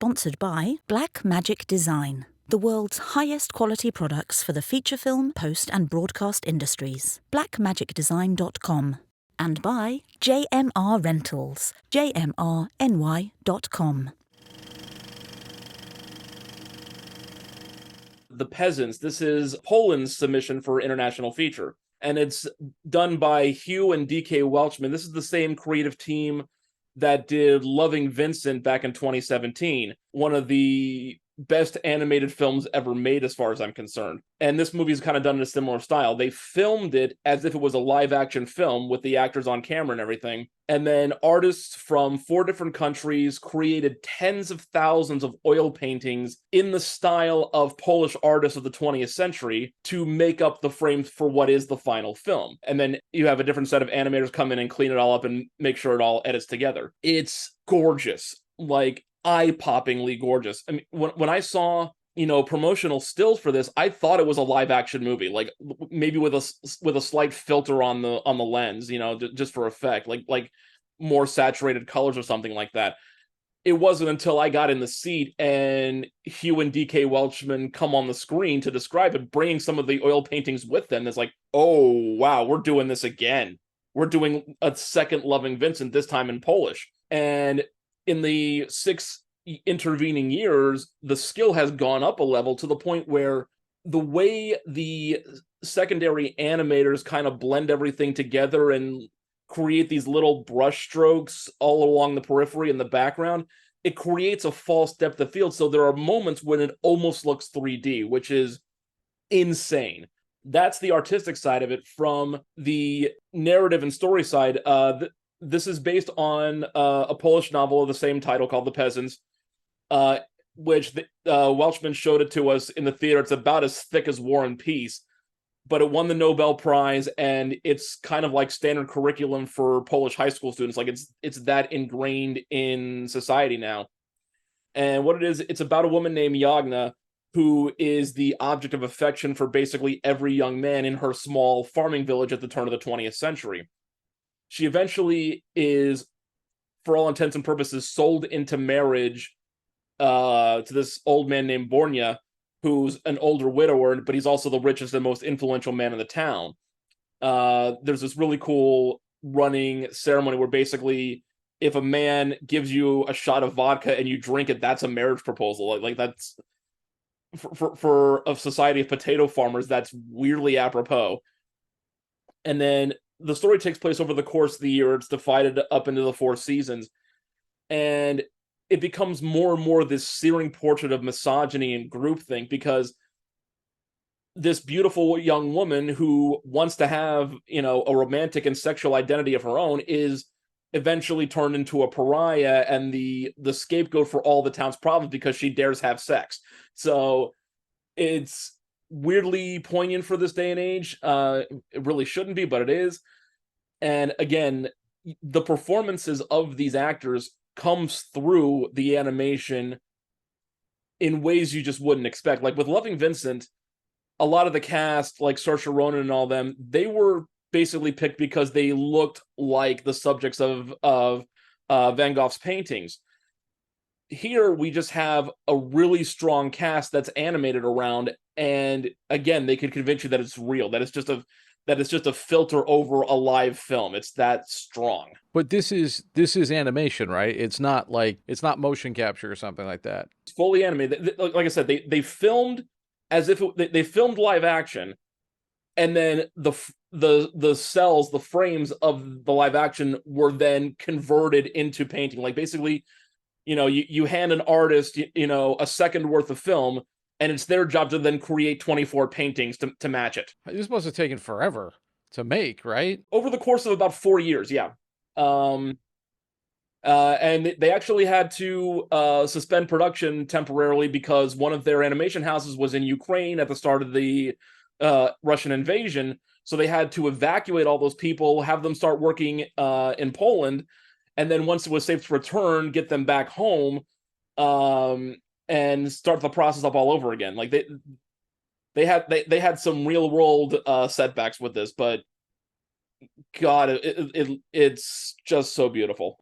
Sponsored by Black Magic Design, the world's highest quality products for the feature film, post and broadcast industries. blackmagicdesign.com. And by JMR Rentals, jmrny.com. The Peasants, this is Poland's submission for international feature, and it's done by Hugh and DK Welchman. This is the same creative team that did Loving Vincent back in 2017, one of the best animated films ever made as far as I'm concerned. And this movie is kind of done in a similar style. They filmed it as if it was a live action film with the actors on camera and everything. And then artists from 4 different countries created tens of thousands of oil paintings in the style of Polish artists of the 20th century to make up the frames for what is the final film. And then you have a different set of animators come in and clean it all up and make sure it all edits together. It's gorgeous, like eye-poppingly gorgeous. I mean, when I saw, promotional stills for this, I thought it was a live-action movie, like maybe with a slight filter on the lens, just for effect, like more saturated colors or something like that. It wasn't until I got in the seat and Hugh and DK Welchman come on the screen to describe it, bringing some of the oil paintings with them. It's like, oh, wow, we're doing this again. We're doing a second Loving Vincent, this time in Polish. And in the 6 intervening years, the skill has gone up a level to the point where the way the secondary animators kind of blend everything together and create these little brush strokes all along the periphery and the background, it creates a false depth of field. So there are moments when it almost looks 3D, which is insane. That's the artistic side of it. From the narrative and story side, this is based on a Polish novel of the same title called The Peasants, which Welchman showed it to us in the theater. It's about as thick as War and Peace, but it won the Nobel Prize, and it's kind of like standard curriculum for Polish high school students. Like it's that ingrained in society now. And what it is, it's about a woman named Jagna, who is the object of affection for basically every young man in her small farming village at the turn of the 20th century. She eventually is, for all intents and purposes, sold into marriage to this old man named Bornya, who's an older widower, but he's also the richest and most influential man in the town. There's this really cool running ceremony where basically if a man gives you a shot of vodka and you drink it, that's a marriage proposal. Like that's, for a society of potato farmers, that's weirdly apropos. And then the story takes place over the course of the year. It's divided up into the 4 seasons. And it becomes more and more this searing portrait of misogyny and groupthink, because this beautiful young woman who wants to have, a romantic and sexual identity of her own is eventually turned into a pariah and the scapegoat for all the town's problems because she dares have sex. So it's weirdly poignant for this day and age. It really shouldn't be, but it is. And again, the performances of these actors comes through the animation in ways you just wouldn't expect. Like with Loving Vincent, a lot of the cast, like Saoirse Ronan and all them, they were basically picked because they looked like the subjects of Van Gogh's paintings. Here we just have a really strong cast that's animated around, and again, they could convince you that it's real, that it's just a filter over a live film. It's that strong. But this is animation, right? It's not motion capture or something like that. It's fully animated. Like I said, they filmed as if they filmed live action, and then the cells, the frames of the live action were then converted into painting. Like basically, you hand an artist, a second worth of film, and it's their job to then create 24 paintings to match it. This must have taken forever to make, right? Over the course of about 4 years, yeah. And they actually had to suspend production temporarily because one of their animation houses was in Ukraine at the start of the Russian invasion. So they had to evacuate all those people, have them start working in Poland, and then once it was safe to return, get them back home and start the process up all over again. Like they had some real world setbacks with this, but God, it's just so beautiful.